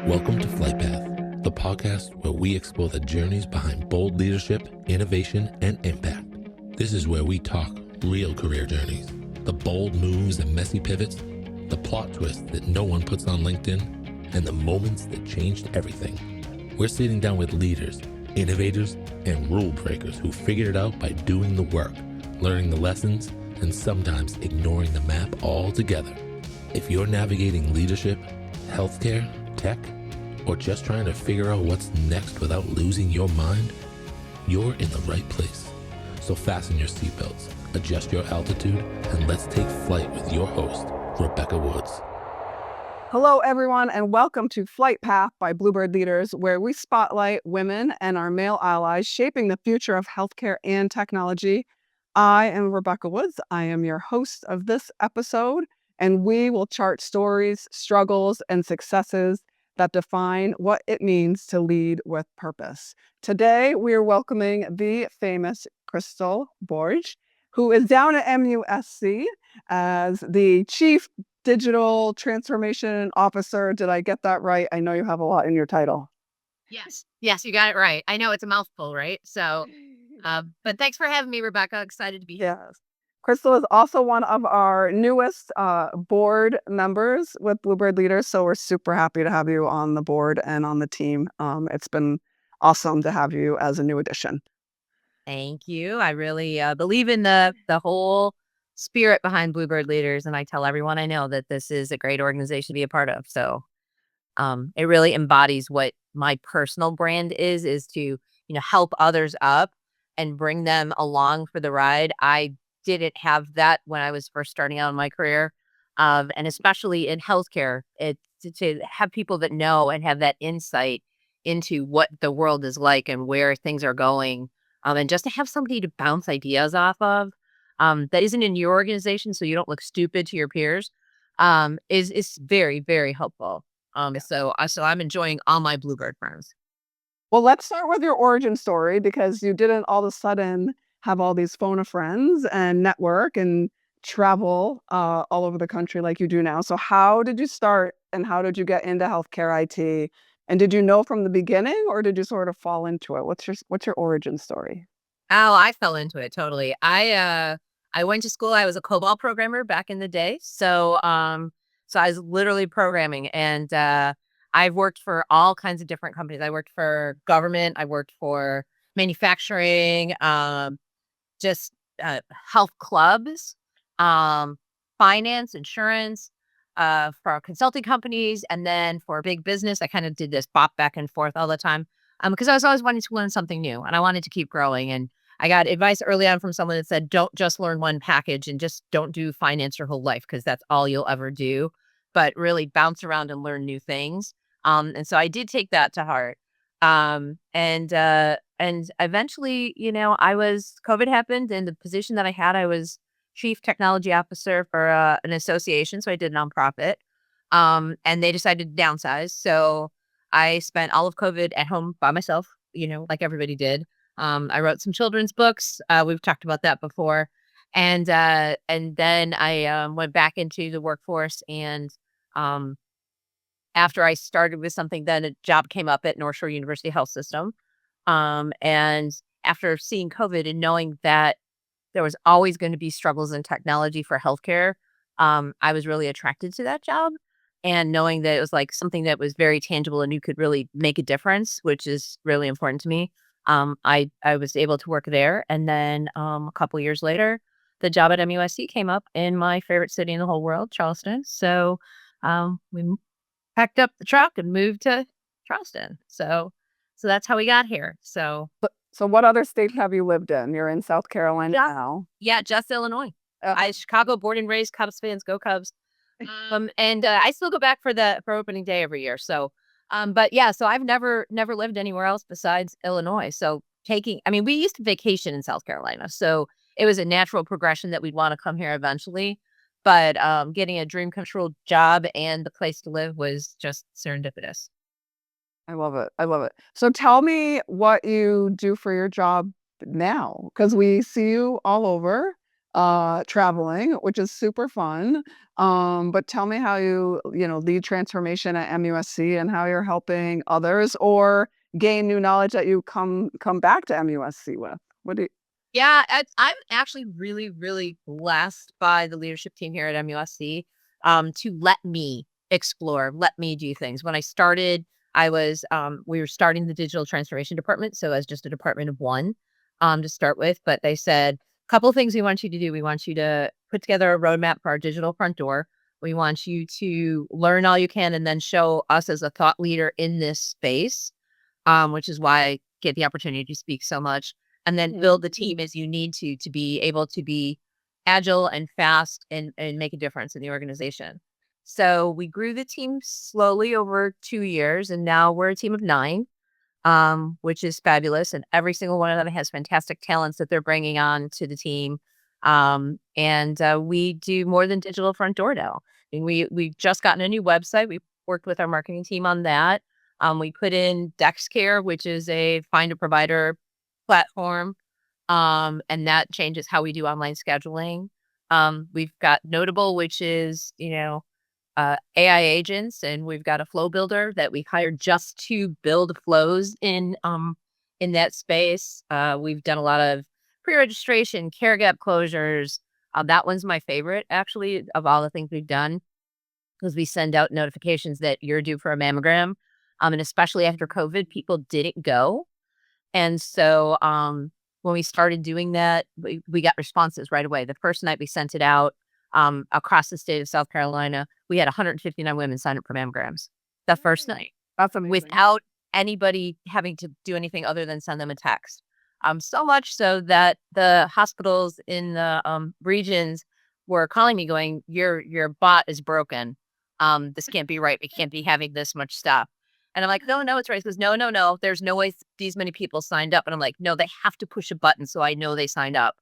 Welcome to Flight Path, the podcast where we explore the journeys behind bold leadership, innovation, and impact. This is where we talk real career journeys, the bold moves and messy pivots, the plot twists that no one puts on LinkedIn, and the moments that changed everything. We're sitting down with leaders, innovators, and rule breakers who figured it out by doing the work, learning the lessons, and sometimes ignoring the map altogether. If you're navigating leadership, healthcare, tech, or just trying to figure out what's next without losing your mind, you're in the right place. So fasten your seatbelts, adjust your altitude, and let's take flight with your host, Rebecca Woods. Hello, everyone, and welcome to Flight Path by Bluebird Leaders, where we spotlight women and our male allies shaping the future of healthcare and technology. I am Rebecca Woods. I am your host of this episode, and we will chart stories, struggles, and successes that define what it means to lead with purpose. Today, we are welcoming the famous Crystal Broj, who is down at MUSC as the Chief Digital Transformation Officer. Did I get that right? I know you have a lot in your title. Yes, you got it right. I know it's a mouthful, right? So, but thanks for having me, Rebecca. Excited to be here. Yes. Crystal is also one of our newest board members with Bluebird Leaders, so we're super happy to have you on the board and on the team. It's been awesome to have you as a new addition. Thank you. I really believe in the whole spirit behind Bluebird Leaders, and I tell everyone I know that this is a great organization to be a part of. So, it really embodies what my personal brand is to help others up and bring them along for the ride. I didn't have that when I was first starting out in my career, and especially in healthcare. To have people that know and have that insight into what the world is like and where things are going, and just to have somebody to bounce ideas off of, that isn't in your organization, so you don't look stupid to your peers, is very, very helpful. So I'm enjoying all my Bluebird friends. Well, let's start with your origin story, because you didn't all of a sudden have all these phone of friends and network and travel all over the country like you do now. So how did you start and how did you get into healthcare IT? And did you know from the beginning or did you sort of fall into it? What's your origin story? Oh, I fell into it totally. I went to school. I was a COBOL programmer back in the day. So I was literally programming, and I've worked for all kinds of different companies. I worked for government. I worked for manufacturing, just health clubs, finance, insurance, for consulting companies, and then for big business. I kind of did this bop back and forth all the time, because I was always wanting to learn something new, and I wanted to keep growing. And I got advice early on from someone that said, don't just learn one package and just don't do finance your whole life, because that's all you'll ever do, but really bounce around and learn new things. And so I did take that to heart. And eventually, COVID happened, and the position that I had, I was chief technology officer for an association. So I did nonprofit. And they decided to downsize. So I spent all of COVID at home by myself, like everybody did. I wrote some children's books. We've talked about that before. And then I went back into the workforce. And after I started with something, then a job came up at North Shore University Health System. And after seeing COVID and knowing that there was always going to be struggles in technology for healthcare, I was really attracted to that job. And knowing that it was like something that was very tangible and you could really make a difference, which is really important to me. I was able to work there. And then a couple years later, the job at MUSC came up in my favorite city in the whole world, Charleston. So we packed up the truck and moved to Charleston. So that's how we got here. So what other state have you lived in? You're in South Carolina Yeah. now. Yeah, just Illinois. I Chicago, born and raised, Cubs fans, go Cubs. And I still go back for opening day every year. So, but yeah, so I've never lived anywhere else besides Illinois. So we used to vacation in South Carolina, so it was a natural progression that we'd want to come here eventually. But getting a dream come true job and the place to live was just serendipitous. I love it. I love it. So tell me what you do for your job now, because we see you all over. traveling, which is super fun. But tell me how lead transformation at MUSC and how you're helping others or gain new knowledge that you come back to MUSC with. What do you Yeah, I'm actually really, really blessed by the leadership team here at MUSC to let me explore, let me do things. When I started, we were starting the digital transformation department, so as just a department of one to start with. But they said a couple of things we want you to do. We want you to put together a roadmap for our digital front door. We want you to learn all you can and then show us as a thought leader in this space, which is why I get the opportunity to speak so much, and then build the team as you need to be able to be agile and fast and make a difference in the organization. So we grew the team slowly over 2 years, and now we're a team of 9, which is fabulous. And every single one of them has fantastic talents that they're bringing on to the team. And we do more than digital front door now. I mean, we've just gotten a new website. We worked with our marketing team on that. We put in DexCare, which is a find a provider platform, and that changes how we do online scheduling. We've got Notable, which is, AI agents, and we've got a flow builder that we hired just to build flows in that space. We've done a lot of pre-registration, care gap closures. That one's my favorite, actually, of all the things we've done, because we send out notifications that you're due for a mammogram. And especially after COVID, people didn't go. And so when we started doing that, we got responses right away. The first night we sent it out across the state of South Carolina, we had 159 women sign up for mammograms the first night That's amazing. without anybody having to do anything other than send them a text. So much so that the hospitals in the regions were calling me going, your bot is broken. This can't be right. We can't be having this much stuff. And I'm like, no, it's right. He goes, no. There's no way these many people signed up. And I'm like, no, they have to push a button so I know they signed up.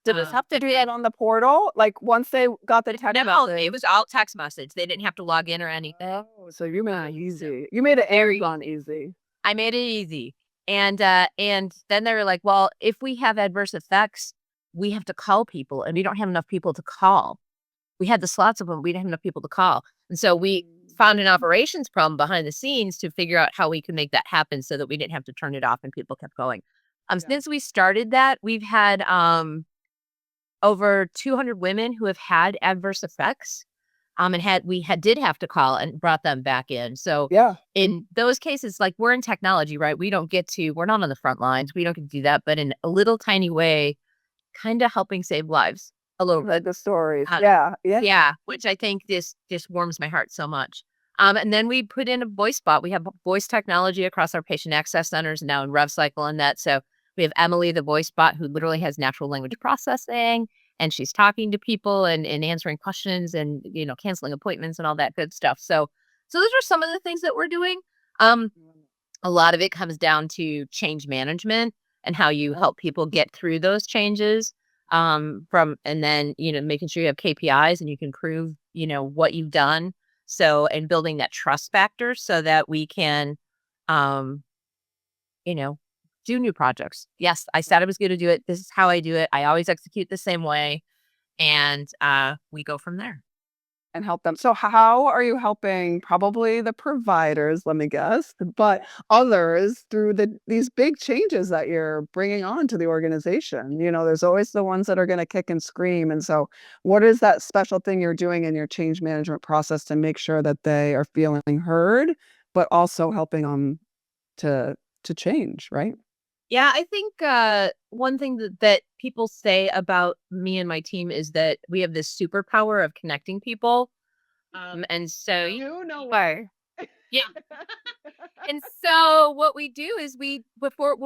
Did this have to do that on the portal? Like once they got the text No, message? it was all text message. They didn't have to log in or anything. Oh, so you made it easy. You made it Amazon easy. I made it easy. And then they were like, well, if we have adverse effects, we have to call people, and we don't have enough people to call. We had the slots of them. We didn't have enough people to call. And so we found an operations problem behind the scenes to figure out how we could make that happen so that we didn't have to turn it off and people kept going. Since we started that, we've had over 200 women who have had adverse effects. And did have to call and brought them back in. So in those cases, like we're in technology, right? We're not on the front lines. We don't get to do that, but in a little tiny way, kind of helping save lives a little bit. Like the stories. Yeah. Which I think this just warms my heart so much. And then we put in a voice bot. We have voice technology across our patient access centers now in RevCycle and that. So we have Emily, the voice bot, who literally has natural language processing, and she's talking to people and answering questions and, canceling appointments and all that good stuff. So those are some of the things that we're doing. A lot of it comes down to change management and how you help people get through those changes. And then, making sure you have KPIs and you can prove, what you've done. So, and building that trust factor so that we can, do new projects. Yes, I said I was going to do it. This is how I do it. I always execute the same way. And we go from there. And help them. So how are you helping probably the providers, let me guess, but others through these big changes that you're bringing on to the organization? There's always the ones that are going to kick and scream. And so what is that special thing you're doing in your change management process to make sure that they are feeling heard, but also helping them to change, right? Yeah, I think one thing that people say about me and my team is that we have this superpower of connecting people. And so You know why. yeah. And so what we do is when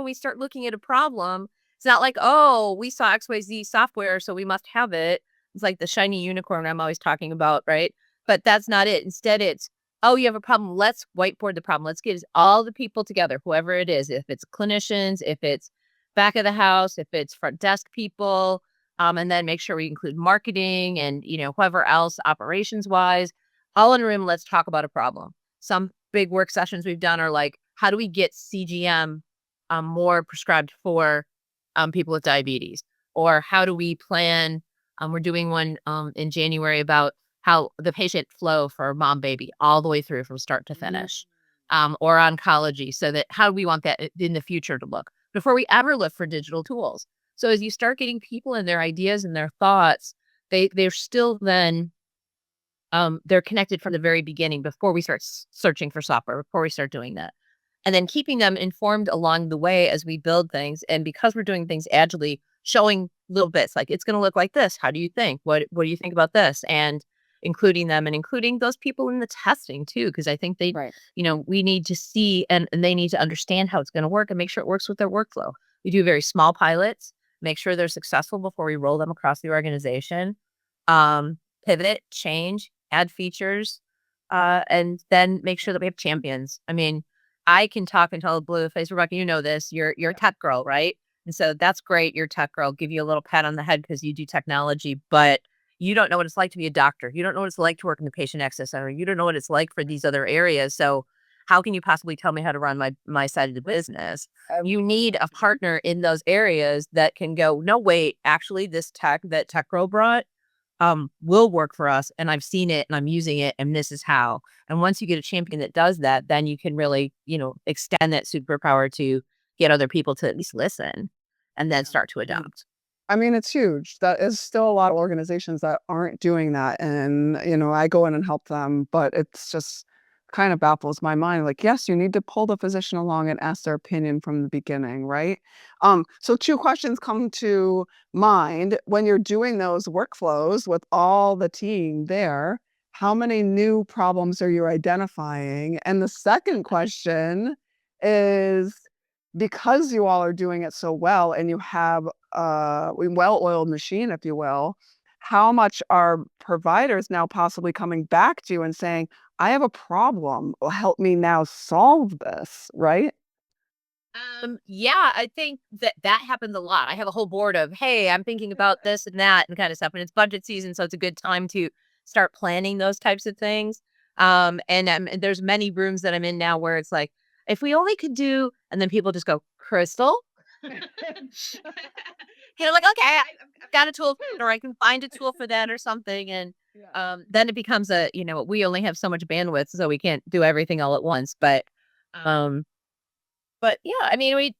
we start looking at a problem, it's not like, oh, we saw XYZ software, so we must have it. It's like the shiny unicorn I'm always talking about, right? But that's not it. Instead, it's, oh, you have a problem. Let's whiteboard the problem. Let's get all the people together, whoever it is, if it's clinicians, if it's back of the house, if it's front desk people, and then make sure we include marketing and, whoever else operations wise, all in a room. Let's talk about a problem. Some big work sessions we've done are like, how do we get CGM more prescribed for people with diabetes? Or how do we plan We're doing one in January about how the patient flow for mom baby all the way through from start to finish, or oncology. So that how do we want that in the future to look before we ever look for digital tools? So as you start getting people and their ideas and their thoughts, they're still then they're connected from the very beginning before we start searching for software, before we start doing that. And then keeping them informed along the way as we build things. And because we're doing things agilely, showing little bits like it's going to look like this. How do you think? What do you think about this? And including them and including those people in the testing too, because I think they, Right. we need to see and they need to understand how it's going to work and make sure it works with their workflow. We do very small pilots, make sure they're successful before we roll them across the organization. Pivot, change, add features, and then make sure that we have champions. I mean, I can talk until a blue face. Rebecca, you know this. You're a tech girl, right? And so that's great. You're a tech girl. Give you a little pat on the head because you do technology, but you don't know what it's like to be a doctor. You don't know what it's like to work in the patient access center. You don't know what it's like for these other areas. So how can you possibly tell me how to run my side of the business? You need a partner in those areas that can go, no, wait, actually this tech that tech girl brought will work for us. And I've seen it and I'm using it and this is how. And once you get a champion that does that, then you can really, extend that superpower to get other people to at least listen and then start to adopt. I mean, it's huge. That is still a lot of organizations that aren't doing that. And, I go in and help them, but it's just kind of baffles my mind. Like, yes, you need to pull the physician along and ask their opinion from the beginning, right? So two questions come to mind when you're doing those workflows with all the team there. How many new problems are you identifying? And the second question is, because you all are doing it so well and you have a well-oiled machine, if you will, how much are providers now possibly coming back to you and saying, I have a problem, help me now solve this, right? Yeah, I think that happens a lot. I have a whole board of, hey, I'm thinking about this and that and kind of stuff. And it's budget season, so it's a good time to start planning those types of things. And there's many rooms that I'm in now where it's like, if we only could do, and then people just go, Crystal, like, okay, I've got a tool for it, or I can find a tool for that or something. And Yeah. then it becomes we only have so much bandwidth, so we can't do everything all at once. Um, but yeah, I mean,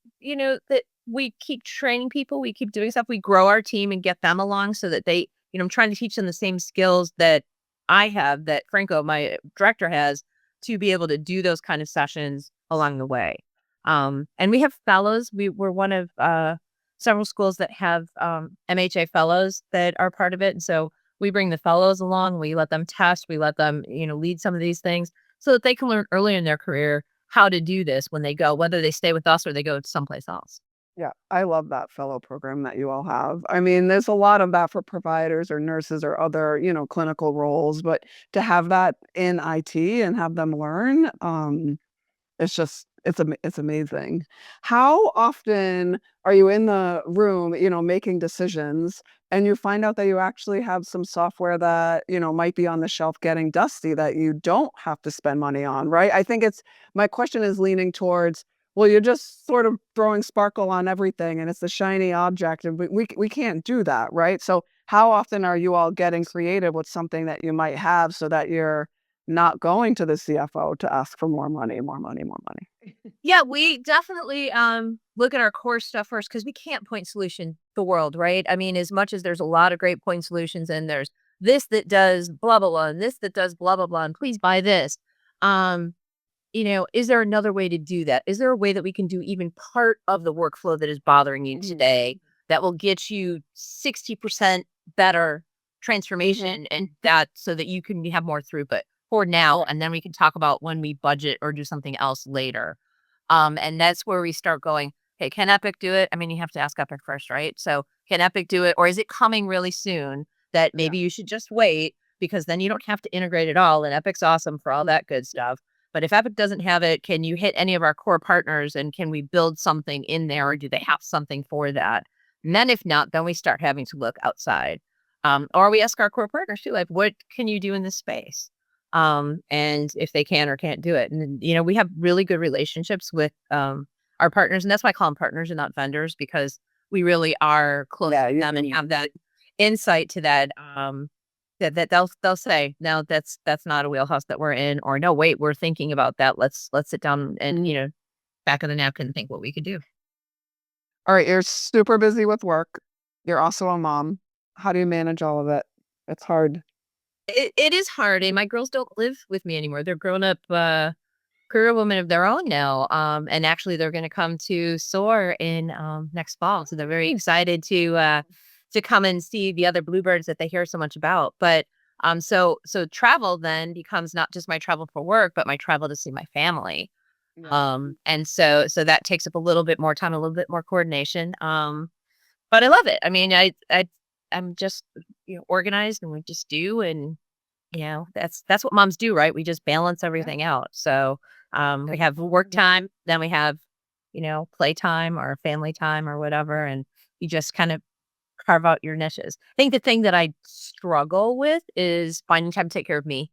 that we keep training people, we keep doing stuff, we grow our team and get them along so that they, I'm trying to teach them the same skills that I have, that Franco, my director, has to be able to do those kind of sessions along the way. And we have fellows. We're one of several schools that have MHA fellows that are part of it. And so we bring the fellows along, we let them test, we let them, lead some of these things so that they can learn early in their career how to do this when they go, whether they stay with us or they go someplace else. Yeah, I love that fellow program that you all have. I mean, there's a lot of that for providers or nurses or other, clinical roles, but to have that in IT and have them learn, it's just it's amazing. How often are you in the room, making decisions and you find out that you actually have some software that, might be on the shelf getting dusty that you don't have to spend money on, right? I think it's my question is leaning towards, well, you're just sort of throwing sparkle on everything and it's the shiny object and we can't do that, right? So how often are you all getting creative with something that you might have so that you're not going to the CFO to ask for more money, more money, more money? Yeah, we definitely look at our core stuff first because we can't point solution the world, right? I mean, as much as there's a lot of great point solutions and there's this that does blah blah blah and this that does blah blah blah and please buy this. Um, is there another way to do that? Is there a way that we can do even part of the workflow that is bothering you today that will get you 60% better transformation and that so that you can have more throughput for now? And then we can talk about when we budget or do something else later. And that's where we start going, okay, can Epic do it? I mean, you have to ask Epic first, right? So can Epic do it? Or is it coming really soon that Yeah. maybe you should just wait because then you don't have to integrate it all. And Epic's awesome for all that good stuff. But if Epic doesn't have it, can you hit any of our core partners and can we build something in there or do they have something for that? And then if not, then we start having to look outside. Or we ask our core partners too, like, what can you do in this space? And if they can or can't do it. And, we have really good relationships with our partners. And that's why I call them partners and not vendors, because we really are close to them and have that insight to that, that they'll say, no, that's not a wheelhouse that we're in, or no, wait, we're thinking about that. Let's sit down and, back of the napkin and think what we could do. All right, you're super busy with work. You're also a mom. How do you manage all of it? It's hard. It is hard, and my girls don't live with me anymore. They're grown up, career women of their own now. And actually they're going to come to SOAR in next fall. So they're very excited to come and see the other bluebirds that they hear so much about. But so travel then becomes not just my travel for work, but my travel to see my family. Yeah. And so that takes up a little bit more time, a little bit more coordination. But I love it. I mean, I'm just organized, and we just do, and that's what moms do, right? We just balance everything out. So we have work time, then we have, playtime or family time or whatever. And you just kind of carve out your niches. I think the thing that I struggle with is finding time to take care of me.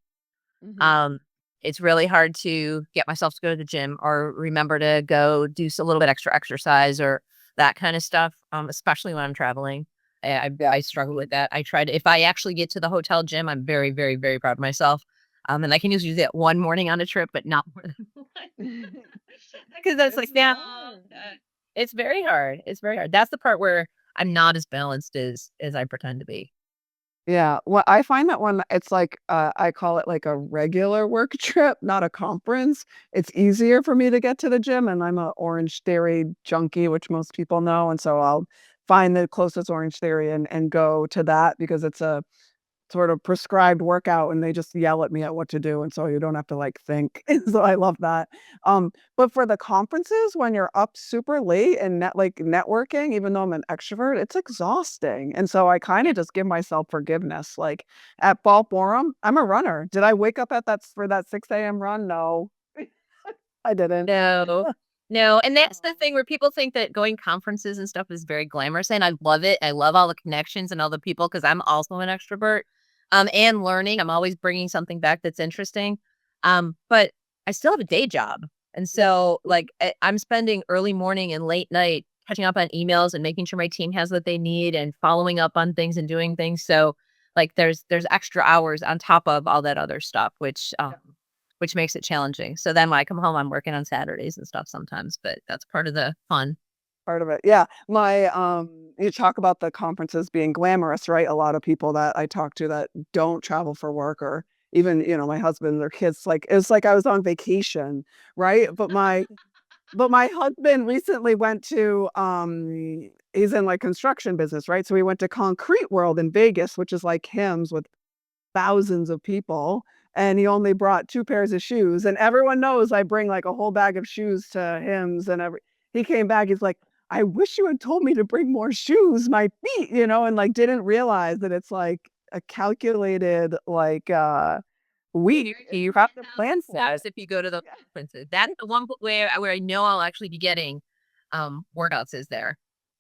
Mhm. Um, it's really hard to get myself to go to the gym or remember to go do a little bit extra exercise or that kind of stuff, especially when I'm traveling. I struggle with that. I try to, if I actually get to the hotel gym, I'm very, very, very proud of myself. And I can usually do that one morning on a trip, but not more than one. Because that's like, It's yeah, hard. it's very hard. It's very hard. That's the part where I'm not as balanced as I pretend to be. Yeah, well, I find that when it's like, I call it like a regular work trip, not a conference, it's easier for me to get to the gym, and I'm a Orange Theory junkie, which most people know, and so I'll find the closest Orange Theory and go to that because it's a sort of prescribed workout, and they just yell at me at what to do, and so you don't have to, like, think. So I love that. But for the conferences, when you're up super late and networking, even though I'm an extrovert, it's exhausting, and so I kinda just give myself forgiveness. Like, at Fall Forum, I'm a runner. Did I wake up at that for that 6 a.m. run? No, I didn't. No. No, and that's the thing where people think that going conferences and stuff is very glamorous, and I love it. I love all the connections and all the people because 'cause I'm also an extrovert, and learning. I'm always bringing something back that's interesting, but I still have a day job, and so, like, I'm spending early morning and late night catching up on emails and making sure my team has what they need and following up on things and doing things, so, like, there's extra hours on top of all that other stuff, which makes it challenging. So then when I come home, I'm working on Saturdays and stuff sometimes, but that's part of the fun. Part of it. Yeah. You talk about the conferences being glamorous, right? A lot of people that I talk to that don't travel for work or even, my husband, their kids, like, it's like I was on vacation, right? But my husband recently went to, he's in like construction business, right? So he went to Concrete World in Vegas, which is like Hims with thousands of people, and he only brought 2 pairs of shoes, and everyone knows I bring, like, a whole bag of shoes to Hims and he came back, he's like, "I wish you had told me to bring more shoes, my feet," and, like, didn't realize that it's, like, a calculated, like, week, and you have to plan for it. Yes, if you go to the conferences. That's the one where I know I'll actually be getting, workouts is there.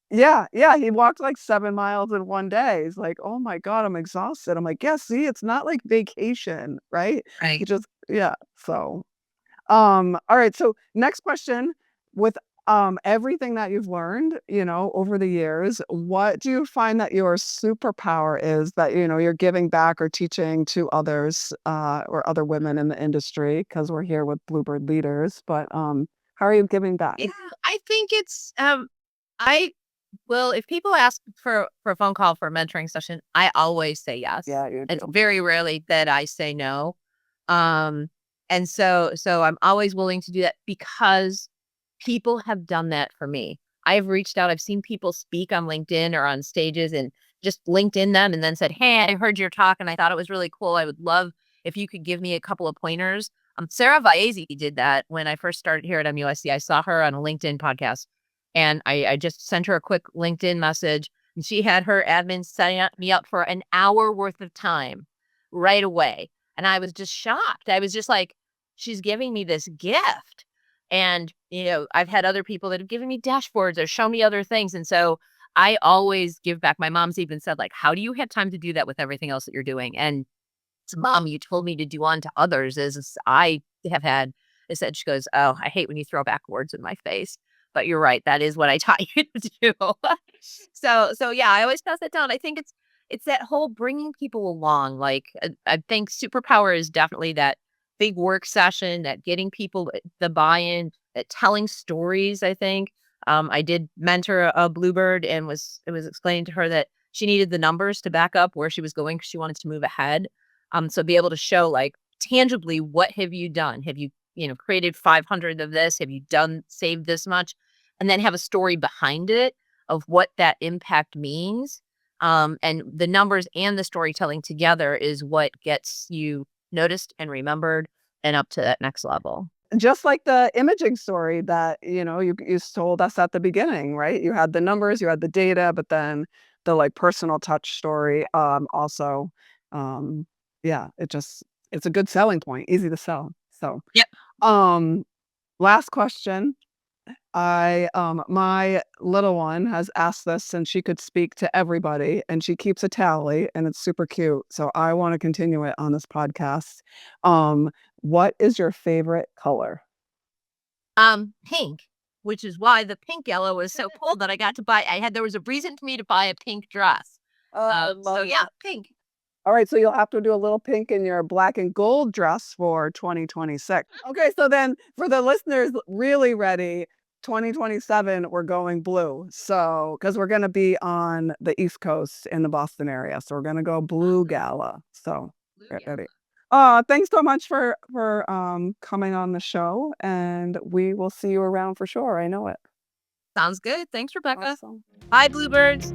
Yeah, yeah, he walked, like, 7 miles in one day. He's like, "Oh my god, I'm exhausted." I'm like, "Yeah, see, it's not like vacation, right?" You Right. just yeah, so all right, so next question. With, everything that you've learned, over the years, what do you find that your superpower is that, you're giving back or teaching to others, or other women in the industry? Because 'Cause we're here with Bluebird leaders, but, how are you giving back? Yeah, I think it's, I well, if people ask for a phone call for a mentoring session, I always say yes. Yeah, you It's do. very rarely that I say no. Um, and so I'm always willing to do that because people have done that for me. I've reached out, I've seen people speak on LinkedIn or on stages and just LinkedIn them and then said, "Hey, I heard your talk and I thought it was really cool. I would love if you could give me a couple of pointers." Sarah Vaezi did that when I first started here at MUSC. I saw her on a LinkedIn podcast and I just sent her a quick LinkedIn message and she had her admin setting me up for an hour worth of time right away. And I was just shocked. I was just like, she's giving me this gift. And, I've had other people that have given me dashboards or shown me other things. And so I always give back. My mom's even said, like, how do you have time to do that with everything else that you're doing? And it's, Mom, you told me to do unto others as I have had. I said, she goes, "Oh, I hate when you throw back words in my face. But you're right. That is what I taught you to do." So yeah, I always pass that down. I think it's that whole bringing people along. Like, I think superpower is definitely that big work session, that getting people the buy-in, that telling stories. I think I did mentor a bluebird, and it was explained to her that she needed the numbers to back up where she was going because she wanted to move ahead. So be able to show like tangibly, what have you done? Have you, created 500 of this? Have you done saved this much? And then have a story behind it of what that impact means. And the numbers and the storytelling together is what gets you noticed and remembered and up to that next level. Just like the imaging story that, you told us at the beginning, right? You had the numbers, you had the data, but then the, like, personal touch story, also, um, yeah, it's a good selling point, easy to sell. So, Yep. um, last question. My little one has asked this and she could speak to everybody and she keeps a tally and it's super cute. So I want to continue it on this podcast. Um, what is your favorite color? Pink, which is why the pink yellow was so cool that I got to buy. There was a reason for me to buy a pink dress. I So love yeah, that. pink. All right, so you'll have to do a little pink in your black and gold dress for 2026. Okay, so then for the listeners really ready, 2027, we're going blue. So, because we're going to be on the East Coast in the Boston area, so we're going to go blue gala. So, Blue get yellow. ready. Thanks so much for coming on the show, and we will see you around for sure. I know it. Sounds good. Thanks, Rebecca. Awesome. Bye, bluebirds.